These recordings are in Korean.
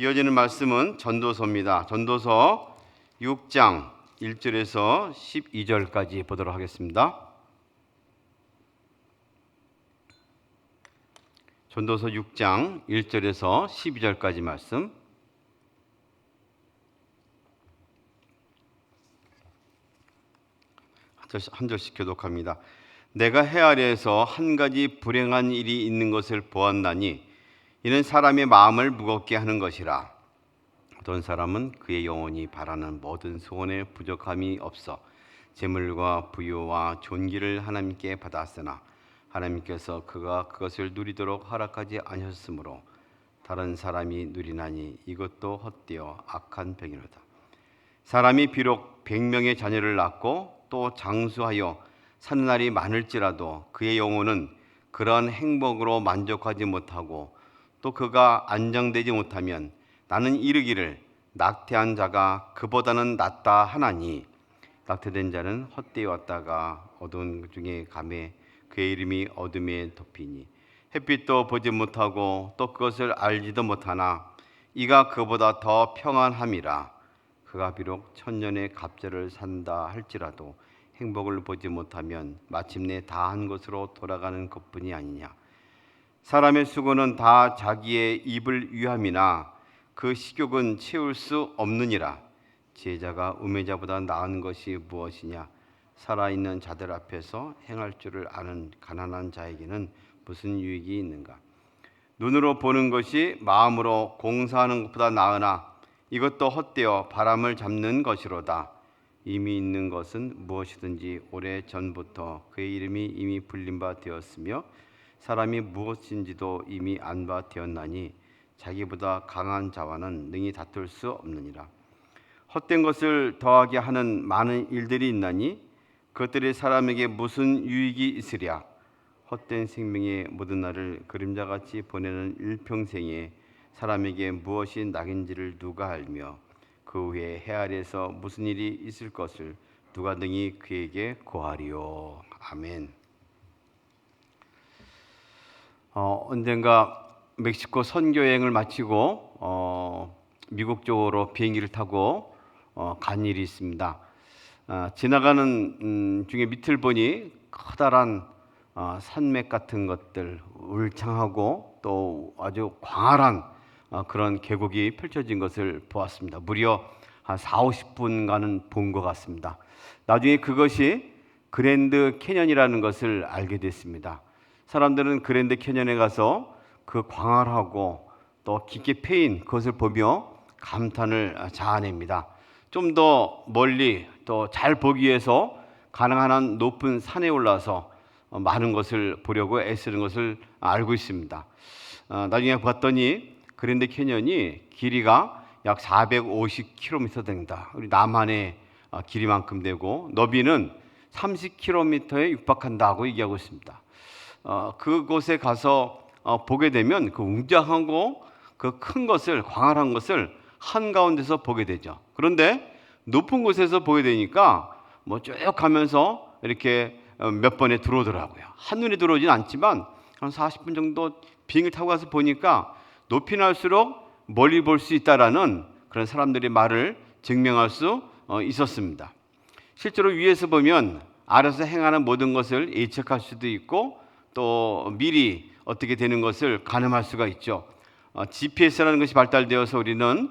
이어지는 말씀은 전도서입니다. 전도서 6장 1절에서 12절까지 보도록 하겠습니다. 전도서 6장 1절에서 12절까지 말씀. 한 절씩 교독합니다. 내가 해 아래에서 한 가지 불행한 일이 있는 것을 보았나니 이는 사람의 마음을 무겁게 하는 것이라. 어떤 사람은 그의 영혼이 바라는 모든 소원에 부족함이 없어 재물과 부유와 존귀를 하나님께 받았으나 하나님께서 그가 그것을 누리도록 허락하지 않으셨으므로 다른 사람이 누리나니 이것도 헛되어 악한 병이로다. 사람이 비록 100명의 자녀를 낳고 또 장수하여 사는 날이 많을지라도 그의 영혼은 그러한 행복으로 만족하지 못하고 또 그가 안정되지 못하면 나는 이르기를 낙태한 자가 그보다는 낫다 하나니 낙태된 자는 헛되이 왔다가 어두운 중에 감에 그의 이름이 어둠에 덮이니 햇빛도 보지 못하고 또 그것을 알지도 못하나 이가 그보다 더 평안함이라. 그가 비록 1000년의 갑절을 산다 할지라도 행복을 보지 못하면 마침내 다한 곳으로 돌아가는 것뿐이 아니냐. 사람의 수고는 다 자기의 입을 위함이나 그 식욕은 채울 수 없느니라. 지혜자가 우매자보다 나은 것이 무엇이냐. 살아있는 자들 앞에서 행할 줄을 아는 가난한 자에게는 무슨 유익이 있는가. 눈으로 보는 것이 마음으로 공사하는 것보다 나으나 이것도 헛되어 바람을 잡는 것이로다. 이미 있는 것은 무엇이든지 오래 전부터 그의 이름이 이미 불린 바 되었으며 사람이 무엇인지도 이미 안 바 되었나니 자기보다 강한 자와는 능히 다툴 수 없느니라. 헛된 것을 더하게 하는 많은 일들이 있나니 그것들이 사람에게 무슨 유익이 있으랴. 헛된 생명의 모든 날을 그림자같이 보내는 일평생에 사람에게 무엇이 낙인지를 누가 알며 그 후에 해 아래에서 무슨 일이 있을 것을 누가 능히 그에게 고하리요. 아멘. 언젠가 멕시코 선교 여행을 마치고 미국 쪽으로 비행기를 타고 간 일이 있습니다. 지나가는 중에 밑을 보니 커다란 산맥 같은 것들, 울창하고 또 아주 광활한 그런 계곡이 펼쳐진 것을 보았습니다. 무려 한 40-50분간은 본 것 같습니다. 나중에 그것이 그랜드 캐년이라는 것을 알게 됐습니다. 사람들은 그랜드 캐년에 가서 그 광활하고 또 깊게 패인 그것을 보며 감탄을 자아냅니다. 좀 더 멀리 또 잘 보기 위해서 가능한 한 높은 산에 올라서 많은 것을 보려고 애쓰는 것을 알고 있습니다. 나중에 봤더니 그랜드 캐년이 길이가 약 450km 됩니다. 우리 남한의 길이만큼 되고 너비는 30km에 육박한다고 얘기하고 있습니다. 그곳에 가서 보게 되면 그 웅장하고 그 큰 것을, 광활한 것을 한가운데서 보게 되죠. 그런데 높은 곳에서 보게 되니까 쭉 가면서 이렇게 몇 번에 들어오더라고요. 한눈에 들어오진 않지만 한 40분 정도 비행기 타고 가서 보니까 높이 날수록 멀리 볼 수 있다라는 그런 사람들의 말을 증명할 수 있었습니다. 실제로 위에서 보면 아래서 행하는 모든 것을 예측할 수도 있고 또 미리 어떻게 되는 것을 가늠할 수가 있죠. GPS라는 것이 발달되어서 우리는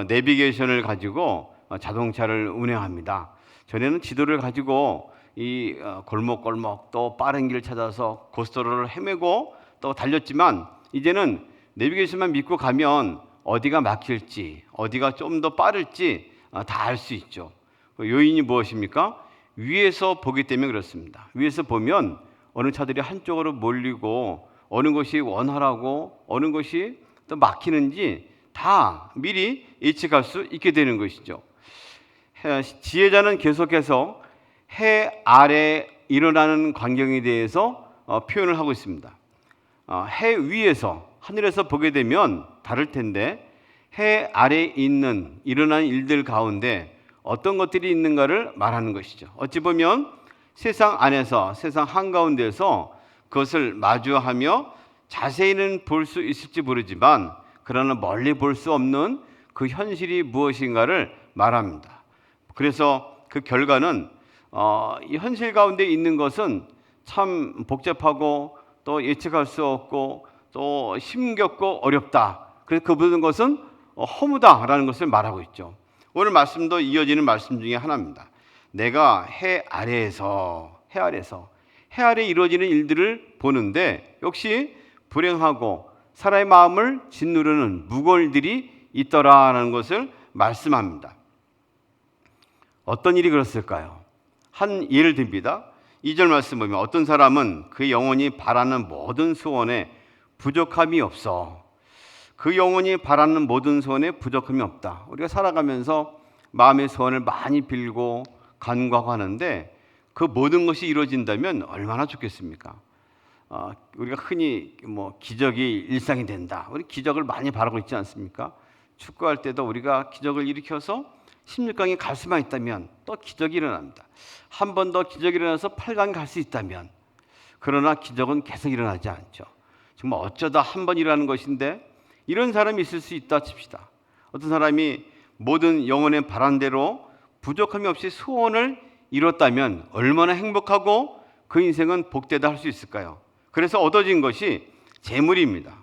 내비게이션을 가지고 자동차를 운행합니다. 전에는 지도를 가지고 이 골목골목 또 빠른 길을 찾아서 고속도로를 헤매고 또 달렸지만 이제는 내비게이션만 믿고 가면 어디가 막힐지 어디가 좀 더 빠를지 다 알 수 있죠. 요인이 무엇입니까? 위에서 보기 때문에 그렇습니다. 위에서 보면 어느 차들이 한쪽으로 몰리고 어느 것이 원활하고 어느 것이 또 막히는지 다 미리 예측할 수 있게 되는 것이죠. 지혜자는 계속해서 해 아래 일어나는 광경에 대해서 표현을 하고 있습니다. 해 위에서 하늘에서 보게 되면 다를 텐데 해 아래에 있는 일어나는 일들 가운데 어떤 것들이 있는가를 말하는 것이죠. 어찌 보면 세상 안에서 세상 한가운데서 그것을 마주하며 자세히는 볼 수 있을지 모르지만 그러나 멀리 볼 수 없는 그 현실이 무엇인가를 말합니다. 그래서 그 결과는 이 현실 가운데 있는 것은 참 복잡하고 또 예측할 수 없고 또 힘겹고 어렵다. 그래서 그 모든 것은 허무다라는 것을 말하고 있죠. 오늘 말씀도 이어지는 말씀 중에 하나입니다. 내가 해 아래 이루어지는 일들을 보는데 역시 불행하고 사람의 마음을 짓누르는 무거운 일들이 있더라라는 것을 말씀합니다. 어떤 일이 그렇을까요? 한 예를 듭니다. 2절 말씀 보면 어떤 사람은 그 영혼이 바라는 모든 소원에 부족함이 없어. 그 영혼이 바라는 모든 소원에 부족함이 없다. 우리가 살아가면서 마음의 소원을 많이 빌고 간구하고 하는데 그 모든 것이 이루어진다면 얼마나 좋겠습니까? 우리가 흔히 기적이 일상이 된다. 우리 기적을 많이 바라고 있지 않습니까? 축구할 때도 우리가 기적을 일으켜서 16강에 갈 수만 있다면 또 기적이 일어납니다. 한 번 더 기적이 일어나서 8강 갈 수 있다면, 그러나 기적은 계속 일어나지 않죠. 정말 어쩌다 한 번 일어나는 것인데 이런 사람이 있을 수 있다 칩시다. 어떤 사람이 모든 영혼의 바란대로 부족함이 없이 소원을 이뤘다면 얼마나 행복하고 그 인생은 복되다 할 수 있을까요? 그래서 얻어진 것이 재물입니다.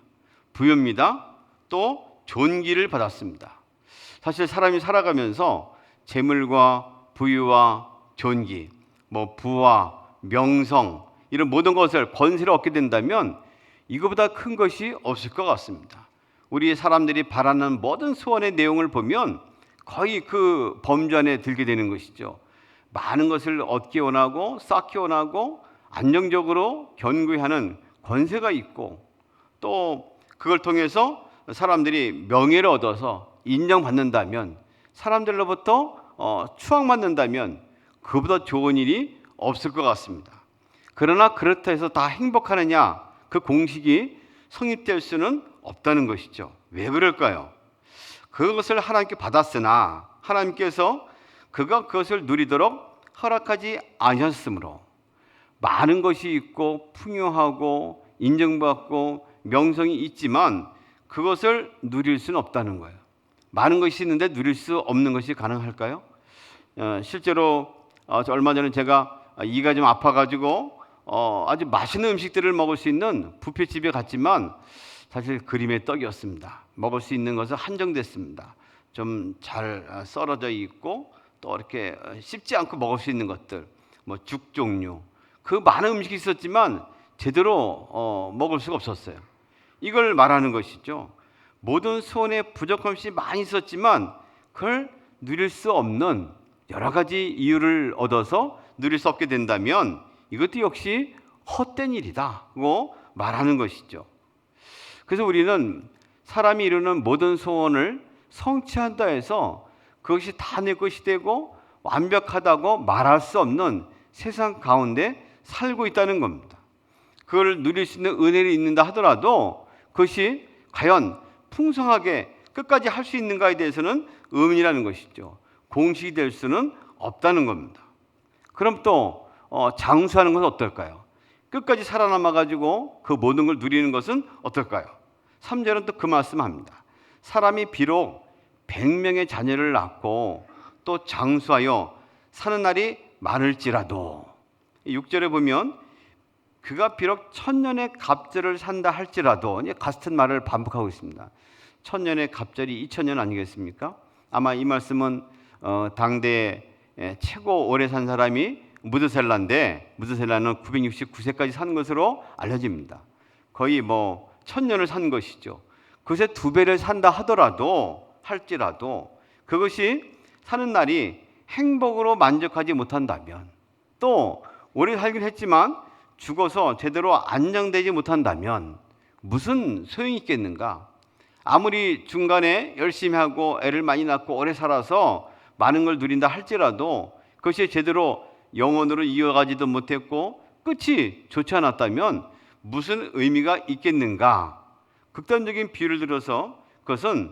부유입니다. 또 존귀를 받았습니다. 사실 사람이 살아가면서 재물과 부유와 존귀, 부와 명성 이런 모든 것을 권세를 얻게 된다면 이거보다 큰 것이 없을 것 같습니다. 우리 사람들이 바라는 모든 소원의 내용을 보면 거의 그 범주 안에 들게 되는 것이죠. 많은 것을 얻기 원하고 쌓기 원하고 안정적으로 견고히 하는 권세가 있고 또 그걸 통해서 사람들이 명예를 얻어서 인정받는다면, 사람들로부터 추앙받는다면 그보다 좋은 일이 없을 것 같습니다. 그러나 그렇다 해서 다 행복하느냐, 그 공식이 성립될 수는 없다는 것이죠. 왜 그럴까요? 그것을 하나님께 받았으나 하나님께서 그가 그것을 누리도록 허락하지 아니하셨으므로 많은 것이 있고 풍요하고 인정받고 명성이 있지만 그것을 누릴 수는 없다는 거예요. 많은 것이 있는데 누릴 수 없는 것이 가능할까요? 실제로 얼마 전에 제가 이가 좀 아파가지고 아주 맛있는 음식들을 먹을 수 있는 뷔페집에 갔지만 사실 그림의 떡이었습니다. 먹을 수 있는 것은 한정됐습니다. 좀 잘 썰어져 있고 또 이렇게 씹지 않고 먹을 수 있는 것들, 죽 종류, 그 많은 음식이 있었지만 제대로 먹을 수가 없었어요. 이걸 말하는 것이죠. 모든 소원에 부족함 없이 많이 있었지만 그걸 누릴 수 없는 여러 가지 이유를 얻어서 누릴 수 없게 된다면 이것도 역시 헛된 일이다고 말하는 것이죠. 그래서 우리는 사람이 이루는 모든 소원을 성취한다 해서 그것이 다 내 것이 되고 완벽하다고 말할 수 없는 세상 가운데 살고 있다는 겁니다. 그걸 누릴 수 있는 은혜를 있는다 하더라도 그것이 과연 풍성하게 끝까지 할 수 있는가에 대해서는 의문이라는 것이죠. 공식이 될 수는 없다는 겁니다. 그럼 또 장수하는 것은 어떨까요? 끝까지 살아남아 가지고 그 모든 걸 누리는 것은 어떨까요? 3절은 또 그 말씀합니다. 사람이 비록 100명의 자녀를 낳고 또 장수하여 사는 날이 많을지라도, 6절에 보면 그가 비록 1000년의 갑절을 산다 할지라도, 같은 말을 반복하고 있습니다. 1000년의 갑절이 2000년 아니겠습니까? 아마 이 말씀은 당대 최고 오래 산 사람이 무드셀라인데, 무드셀라는 969세까지 산 것으로 알려집니다. 거의 1000년을 산 것이죠. 그것의 2배를 산다 할지라도 그것이 사는 날이 행복으로 만족하지 못한다면, 또 오래 살긴 했지만 죽어서 제대로 안정되지 못한다면 무슨 소용이 있겠는가? 아무리 중간에 열심히 하고 애를 많이 낳고 오래 살아서 많은 걸 누린다 할지라도 그것이 제대로 영원으로 이어가지도 못했고 끝이 좋지 않았다면 무슨 의미가 있겠는가? 극단적인 비유를 들어서 그것은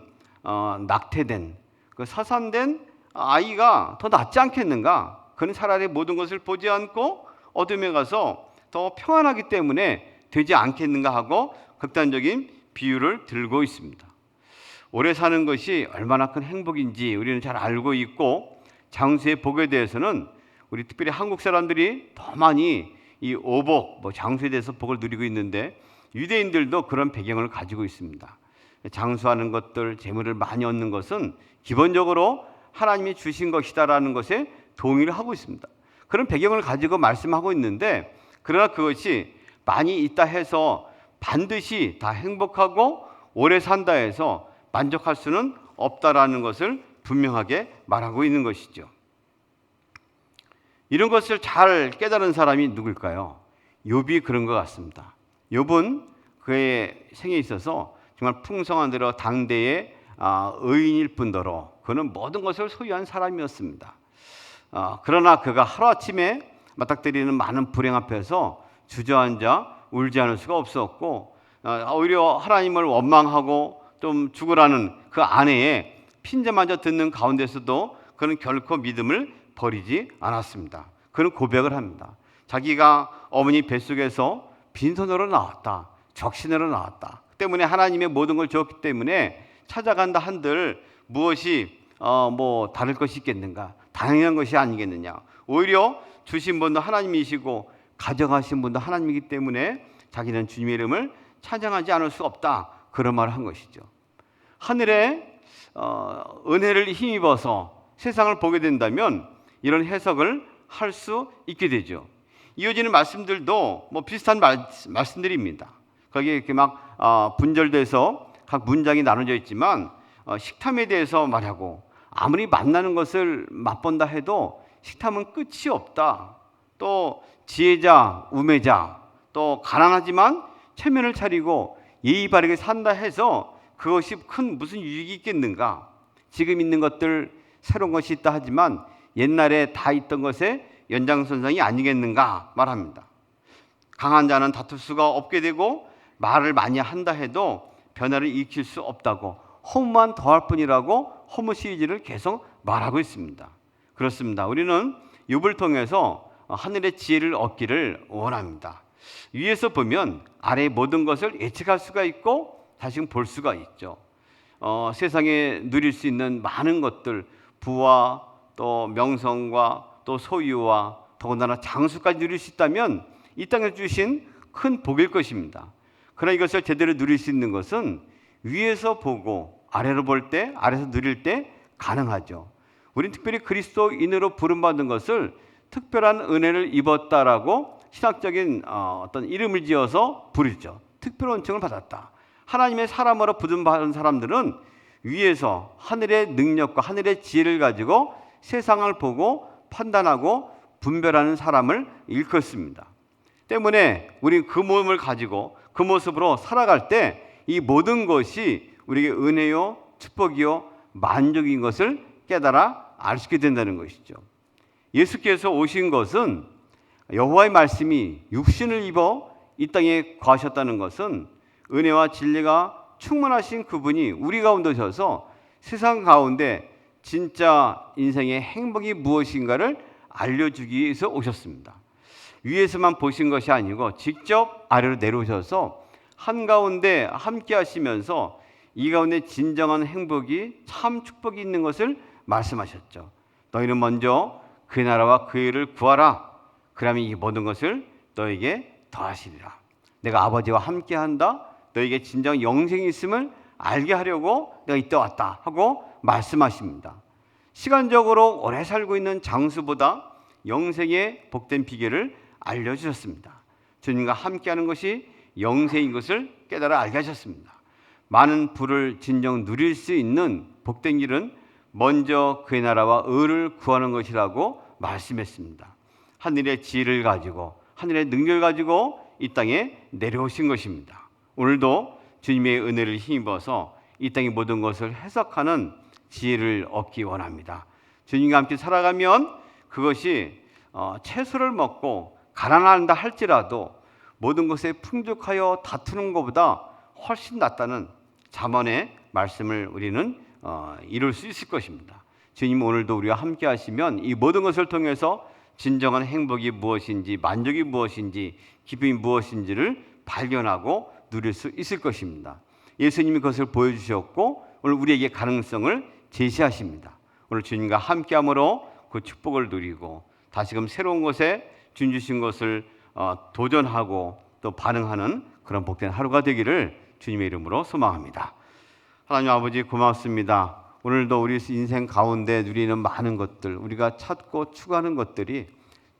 낙태된, 사산된 아이가 더 낫지 않겠는가? 그는 차라리 모든 것을 보지 않고 어둠에 가서 더 평안하기 때문에 되지 않겠는가 하고 극단적인 비유를 들고 있습니다. 오래 사는 것이 얼마나 큰 행복인지 우리는 잘 알고 있고, 장수의 복에 대해서는 우리 특별히 한국 사람들이 더 많이 이 오복, 장수에 대해서 복을 누리고 있는데, 유대인들도 그런 배경을 가지고 있습니다. 장수하는 것들, 재물을 많이 얻는 것은 기본적으로 하나님이 주신 것이다라는 것에 동의를 하고 있습니다. 그런 배경을 가지고 말씀하고 있는데, 그러나 그것이 많이 있다 해서 반드시 다 행복하고 오래 산다 해서 만족할 수는 없다라는 것을 분명하게 말하고 있는 것이죠. 이런 것을 잘 깨달은 사람이 누굴까요? 욥이 그런 것 같습니다. 욥은 그의 생에 있어서 정말 풍성한 대로 당대의 의인일 뿐더러 그는 모든 것을 소유한 사람이었습니다. 그러나 그가 하루아침에 맞닥뜨리는 많은 불행 앞에서 주저앉아 울지 않을 수가 없었고, 오히려 하나님을 원망하고 좀 죽으라는 그 아내의 핀잔마저 듣는 가운데서도 그는 결코 믿음을 버리지 않았습니다. 그는 고백을 합니다. 자기가 어머니 뱃속에서 빈손으로 나왔다, 적신으로 나왔다. 그 때문에 하나님의 모든 걸 주었기 때문에 찾아간다 한들 무엇이 다를 것이 있겠는가? 당연한 것이 아니겠느냐? 오히려 주신 분도 하나님이시고 가져가신 분도 하나님이기 때문에 자기는 주님의 이름을 찬양하지 않을 수 없다, 그런 말을 한 것이죠. 하늘의 은혜를 힘입어서 세상을 보게 된다면 이런 해석을 할 수 있게 되죠. 이어지는 말씀들도 비슷한 말씀들입니다. 거기에 이렇게 막 분절돼서 각 문장이 나눠져 있지만, 식탐에 대해서 말하고, 아무리 만나는 것을 맛본다 해도 식탐은 끝이 없다. 또 지혜자, 우매자, 또 가난하지만 체면을 차리고 예의 바르게 산다 해서 그것이 큰 무슨 유익이 있겠는가? 지금 있는 것들 새로운 것이 있다 하지만 옛날에 다 있던 것의 연장선상이 아니겠는가 말합니다. 강한 자는 다툴 수가 없게 되고 말을 많이 한다 해도 변화를 일으킬 수 없다고, 허무만 더할 뿐이라고 허무 시리즈를 계속 말하고 있습니다. 그렇습니다. 우리는 욥을 통해서 하늘의 지혜를 얻기를 원합니다. 위에서 보면 아래의 모든 것을 예측할 수가 있고 다시 볼 수가 있죠. 세상에 누릴 수 있는 많은 것들, 부와 또 명성과 또 소유와 더군다나 장수까지 누릴 수 있다면 이 땅에 주신 큰 복일 것입니다. 그러나 이것을 제대로 누릴 수 있는 것은 위에서 보고 아래로 볼 때, 아래에서 누릴 때 가능하죠. 우리는 특별히 그리스도인으로 부름받은 것을 특별한 은혜를 입었다라고 신학적인 어떤 이름을 지어서 부르죠. 특별한 은총을 받았다. 하나님의 사람으로 부름받은 사람들은 위에서 하늘의 능력과 하늘의 지혜를 가지고 세상을 보고 판단하고 분별하는 사람을 일컫습니다. 때문에 우리는 그 몸을 가지고 그 모습으로 살아갈 때 이 모든 것이 우리에게 은혜요, 축복이요, 만족인 것을 깨달아 알 수 있게 된다는 것이죠. 예수께서 오신 것은, 여호와의 말씀이 육신을 입어 이 땅에 거하셨다는 것은 은혜와 진리가 충만하신 그분이 우리 가운데 오셔서 세상 가운데 진짜 인생의 행복이 무엇인가를 알려주기 위해서 오셨습니다. 위에서만 보신 것이 아니고 직접 아래로 내려오셔서 한가운데 함께 하시면서 이 가운데 진정한 행복이, 참 축복이 있는 것을 말씀하셨죠. 너희는 먼저 그의 나라와 그의 일을 구하라. 그러면 이 모든 것을 너에게 더하시리라. 내가 아버지와 함께 한다. 너에게 진정 영생이 있음을 알게 하려고 내가 이때 왔다 하고 말씀하십니다. 시간적으로 오래 살고 있는 장수보다 영생의 복된 비결을 알려주셨습니다. 주님과 함께하는 것이 영생인 것을 깨달아 알게 하셨습니다. 많은 부를 진정 누릴 수 있는 복된 길은 먼저 그의 나라와 의를 구하는 것이라고 말씀했습니다. 하늘의 지혜를 가지고, 하늘의 능력을 가지고 이 땅에 내려오신 것입니다. 오늘도 주님의 은혜를 힘입어서 이 땅의 모든 것을 해석하는 지혜를 얻기 원합니다. 주님과 함께 살아가면 그것이 채소를 먹고 가난한다 할지라도 모든 것에 풍족하여 다투는 것보다 훨씬 낫다는 잠언의 말씀을 우리는 이룰 수 있을 것입니다. 주님 오늘도 우리와 함께 하시면 이 모든 것을 통해서 진정한 행복이 무엇인지, 만족이 무엇인지, 기쁨이 무엇인지를 발견하고 누릴 수 있을 것입니다. 예수님이 그것을 보여주셨고 오늘 우리에게 가능성을 제시하십니다. 오늘 주님과 함께함으로 그 축복을 누리고 다시금 새로운 것에 주님 주신 것을 도전하고 또 반응하는 그런 복된 하루가 되기를 주님의 이름으로 소망합니다. 하나님 아버지 고맙습니다. 오늘도 우리 인생 가운데 누리는 많은 것들, 우리가 찾고 추구하는 것들이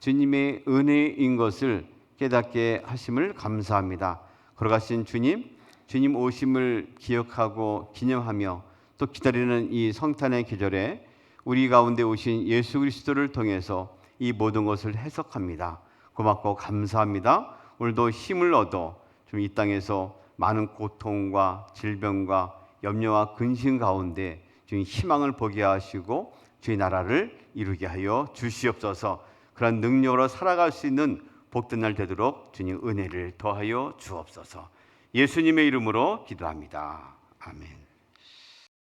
주님의 은혜인 것을 깨닫게 하심을 감사합니다. 걸어가신 주님 오심을 기억하고 기념하며 또 기다리는 이 성탄의 계절에 우리 가운데 오신 예수 그리스도를 통해서 이 모든 것을 해석합니다. 고맙고 감사합니다. 오늘도 힘을 얻어 좀 이 땅에서 많은 고통과 질병과 염려와 근심 가운데 주님 희망을 보게 하시고 주의 나라를 이루게 하여 주시옵소서. 그런 능력으로 살아갈 수 있는 복된 날 되도록 주님 은혜를 더하여 주옵소서. 예수님의 이름으로 기도합니다. 아멘.